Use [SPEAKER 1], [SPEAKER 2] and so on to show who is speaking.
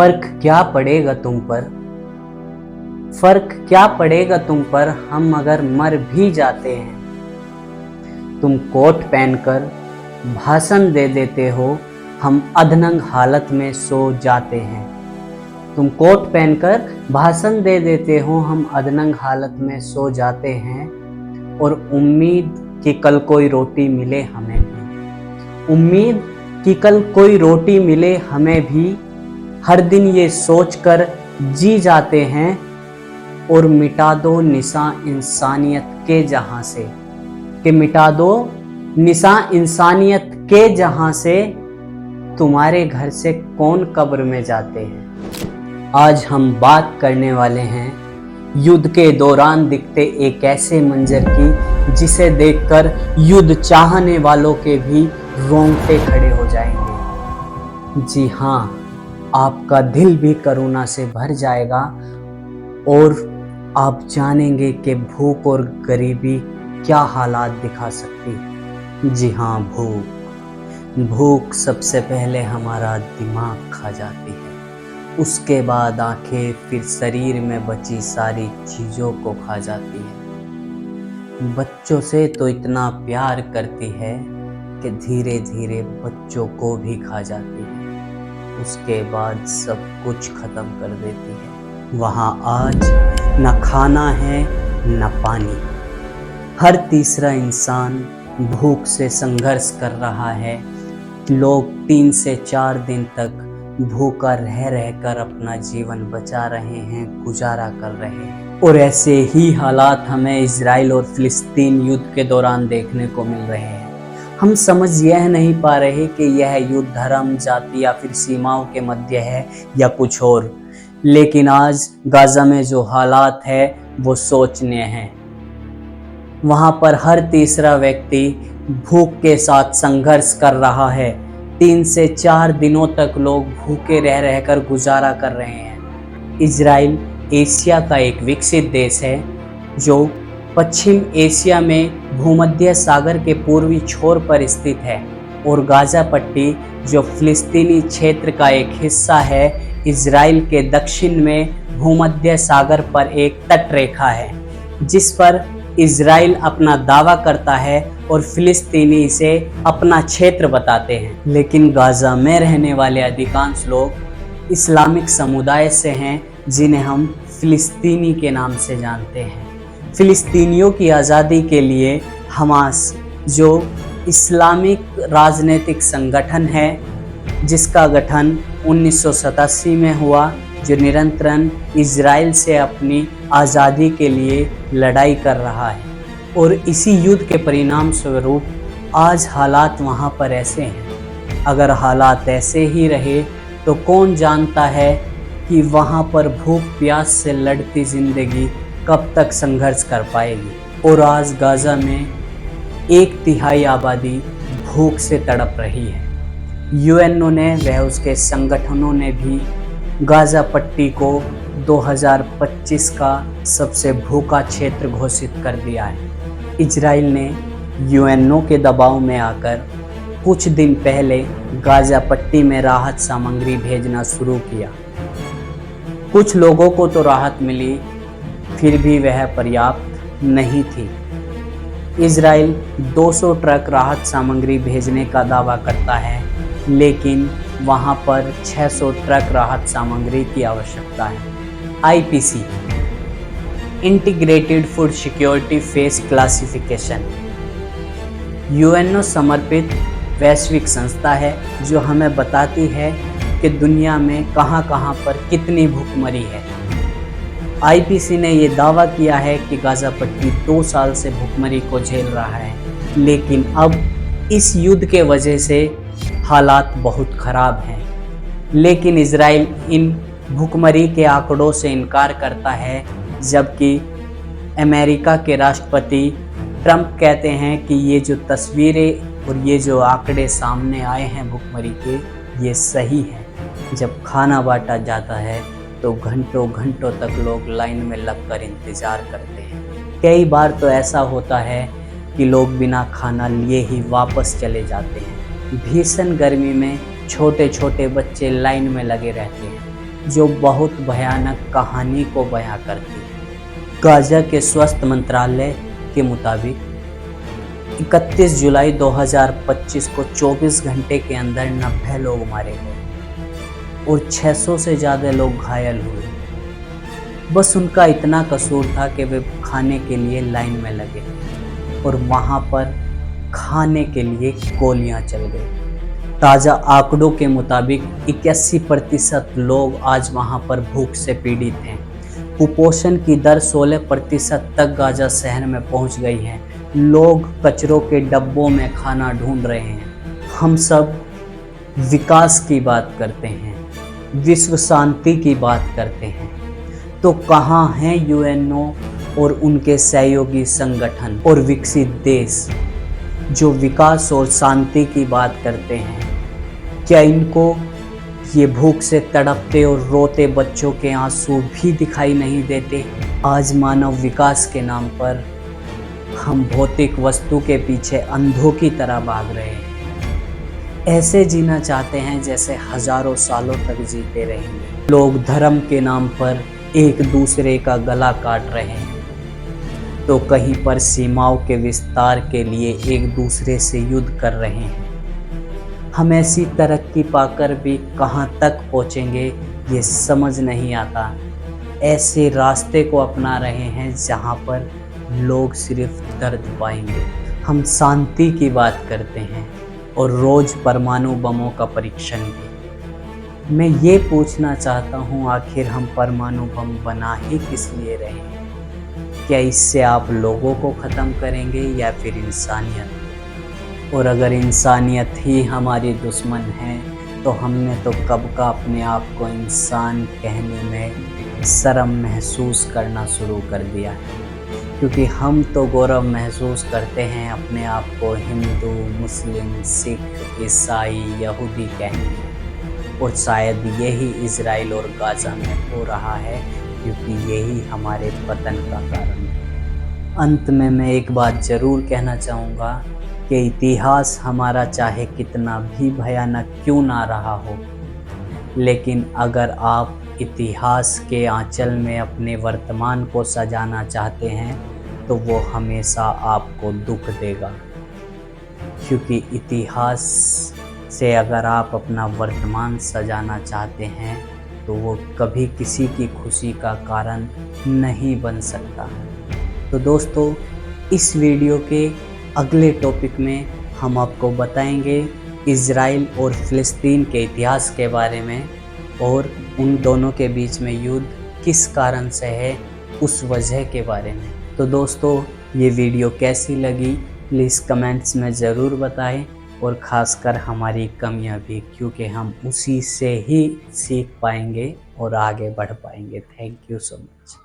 [SPEAKER 1] फर्क क्या पड़ेगा तुम पर, फर्क क्या पड़ेगा तुम पर, हम अगर मर भी जाते हैं। तुम कोट पहनकर भाषण दे देते हो, हम अधनंग हालत में सो जाते हैं। तुम कोट पहनकर भाषण दे देते हो, हम अधनंग हालत में सो जाते हैं। और उम्मीद कि कल कोई रोटी मिले हमें भी, उम्मीद कि कल कोई रोटी मिले हमें भी, हर दिन ये सोचकर जी जाते हैं। और मिटा दो निशान इंसानियत के जहां से, कि मिटा दो निशान इंसानियत के जहां से, तुम्हारे घर से कौन कब्र में जाते हैं। आज हम बात करने वाले हैं युद्ध के दौरान दिखते एक ऐसे मंजर की, जिसे देखकर युद्ध चाहने वालों के भी रोंगटे खड़े हो जाएंगे। जी हाँ, आपका दिल भी करुणा से भर जाएगा और आप जानेंगे कि भूख और गरीबी क्या हालात दिखा सकती है। जी हाँ, भूख सबसे पहले हमारा दिमाग खा जाती है, उसके बाद आंखें, फिर शरीर में बची सारी चीज़ों को खा जाती है। बच्चों से तो इतना प्यार करती है कि धीरे धीरे बच्चों को भी खा जाती है, उसके बाद सब कुछ खत्म कर देती है। वहाँ आज न खाना है न पानी, हर तीसरा इंसान भूख से संघर्ष कर रहा है। लोग 3 से 4 दिन तक भूखा रह रहकर अपना जीवन बचा रहे हैं, गुजारा कर रहे हैं। और ऐसे ही हालात हमें इजराइल और फिलिस्तीन युद्ध के दौरान देखने को मिल रहे हैं। हम समझ यह नहीं पा रहे कि यह युद्ध धर्म, जाति या फिर सीमाओं के मध्य है या कुछ और। लेकिन आज गाजा में जो हालात है वो सोचनीय हैं। वहाँ पर हर तीसरा व्यक्ति भूख के साथ संघर्ष कर रहा है। 3 से 4 दिनों तक लोग भूखे रह रहकर गुजारा कर रहे हैं। इजराइल एशिया का एक विकसित देश है जो पश्चिम एशिया में भूमध्य सागर के पूर्वी छोर पर स्थित है, और गाजा पट्टी जो फिलिस्तीनी क्षेत्र का एक हिस्सा है, इजराइल के दक्षिण में भूमध्य सागर पर एक तट रेखा है जिस पर इजराइल अपना दावा करता है और फिलिस्तीनी इसे अपना क्षेत्र बताते हैं। लेकिन गाजा में रहने वाले अधिकांश लोग इस्लामिक समुदाय से हैं, जिन्हें हम फिलिस्तीनी के नाम से जानते हैं। फिलिस्तीनियों की आज़ादी के लिए हमास, जो इस्लामिक राजनीतिक संगठन है जिसका गठन 1987 में हुआ, जो निरंतरन इजराइल से अपनी आज़ादी के लिए लड़ाई कर रहा है। और इसी युद्ध के परिणाम स्वरूप आज हालात वहाँ पर ऐसे हैं। अगर हालात ऐसे ही रहे तो कौन जानता है कि वहाँ पर भूख प्यास से लड़ती ज़िंदगी कब तक संघर्ष कर पाएगी। और आज गाजा में 1/3 आबादी भूख से तड़प रही है। यूएनओ ने व उसके संगठनों ने भी गाजा पट्टी को 2025 का सबसे भूखा क्षेत्र घोषित कर दिया है। इजराइल ने यूएनओ के दबाव में आकर कुछ दिन पहले गाजा पट्टी में राहत सामग्री भेजना शुरू किया। कुछ लोगों को तो राहत मिली, फिर भी वह पर्याप्त नहीं थी। इजराइल 200 ट्रक राहत सामग्री भेजने का दावा करता है, लेकिन वहां पर 600 ट्रक राहत सामग्री की आवश्यकता है। IPC, integrated food security face classification, UNO समर्पित वैश्विक संस्था है जो हमें बताती है कि दुनिया में कहां-कहां पर कितनी भूखमरी है। आईपीसी ने ये दावा किया है कि गाजा पट्टी 2 साल से भूखमरी को झेल रहा है, लेकिन अब इस युद्ध के वजह से हालात बहुत ख़राब हैं। लेकिन इजराइल इन भूखमरी के आंकड़ों से इनकार करता है, जबकि अमेरिका के राष्ट्रपति ट्रंप कहते हैं कि ये जो तस्वीरें और ये जो आंकड़े सामने आए हैं भूखमरी के, ये सही है। जब खाना बांटा जाता है तो घंटों घंटों तक लोग लाइन में लगकर इंतज़ार करते हैं। कई बार तो ऐसा होता है कि लोग बिना खाना लिए ही वापस चले जाते हैं। भीषण गर्मी में छोटे छोटे बच्चे लाइन में लगे रहते हैं। जो बहुत भयानक कहानी को बयां करती है। गाजा के स्वास्थ्य मंत्रालय के मुताबिक 31 जुलाई 2025 को 24 घंटे के अंदर 90 लोग मारे गए और 600 से ज़्यादा लोग घायल हुए। बस उनका इतना कसूर था कि वे खाने के लिए लाइन में लगे और वहाँ पर खाने के लिए गोलियां चल गई। ताज़ा आंकड़ों के मुताबिक 81% लोग आज वहाँ पर भूख से पीड़ित हैं। कुपोषण की दर 16% तक गाजा शहर में पहुँच गई है। लोग कचरों के डब्बों में खाना ढूंढ रहे हैं। हम सब विकास की बात करते हैं, विश्व शांति की बात करते हैं, तो कहाँ हैं यूएनओ और उनके सहयोगी संगठन और विकसित देश जो विकास और शांति की बात करते हैं? क्या इनको ये भूख से तड़पते और रोते बच्चों के आंसू भी दिखाई नहीं देते? आज मानव विकास के नाम पर हम भौतिक वस्तु के पीछे अंधों की तरह भाग रहे हैं। ऐसे जीना चाहते हैं जैसे हजारों सालों तक जीते रहेंगे। लोग धर्म के नाम पर एक दूसरे का गला काट रहे हैं, तो कहीं पर सीमाओं के विस्तार के लिए एक दूसरे से युद्ध कर रहे हैं। हम ऐसी तरक्की पाकर भी कहां तक पहुंचेंगे ये समझ नहीं आता। ऐसे रास्ते को अपना रहे हैं जहां पर लोग सिर्फ दर्द पाएंगे। हम शांति की बात करते हैं और रोज परमाणु बमों का परीक्षण भी। मैं ये पूछना चाहता हूँ, आखिर हम परमाणु बम बना ही किस लिए रहे हैं? क्या इससे आप लोगों को ख़त्म करेंगे या फिर इंसानियत? और अगर इंसानियत ही हमारी दुश्मन है तो हमने तो कब का अपने आप को इंसान कहने में शर्म महसूस करना शुरू कर दिया है, क्योंकि हम तो गौरव महसूस करते हैं अपने आप को हिंदू, मुस्लिम, सिख, ईसाई, यहूदी कहने में। और शायद यही इजराइल और गाजा में हो रहा है, क्योंकि यही हमारे पतन का कारण है। अंत में मैं एक बात ज़रूर कहना चाहूँगा कि इतिहास हमारा चाहे कितना भी भयानक क्यों ना रहा हो, लेकिन अगर आप इतिहास के आंचल में अपने वर्तमान को सजाना चाहते हैं तो वो हमेशा आपको दुख देगा। क्योंकि इतिहास से अगर आप अपना वर्तमान सजाना चाहते हैं तो वो कभी किसी की खुशी का कारण नहीं बन सकता। तो दोस्तों, इस वीडियो के अगले टॉपिक में हम आपको बताएंगे इज़राइल और फ़िलिस्तीन के इतिहास के बारे में और उन दोनों के बीच में युद्ध किस कारण से है उस वजह के बारे में। तो दोस्तों, ये वीडियो कैसी लगी प्लीज़ कमेंट्स में ज़रूर बताएं, और ख़ासकर हमारी कमियां भी, क्योंकि हम उसी से ही सीख पाएंगे और आगे बढ़ पाएंगे। Thank you so much.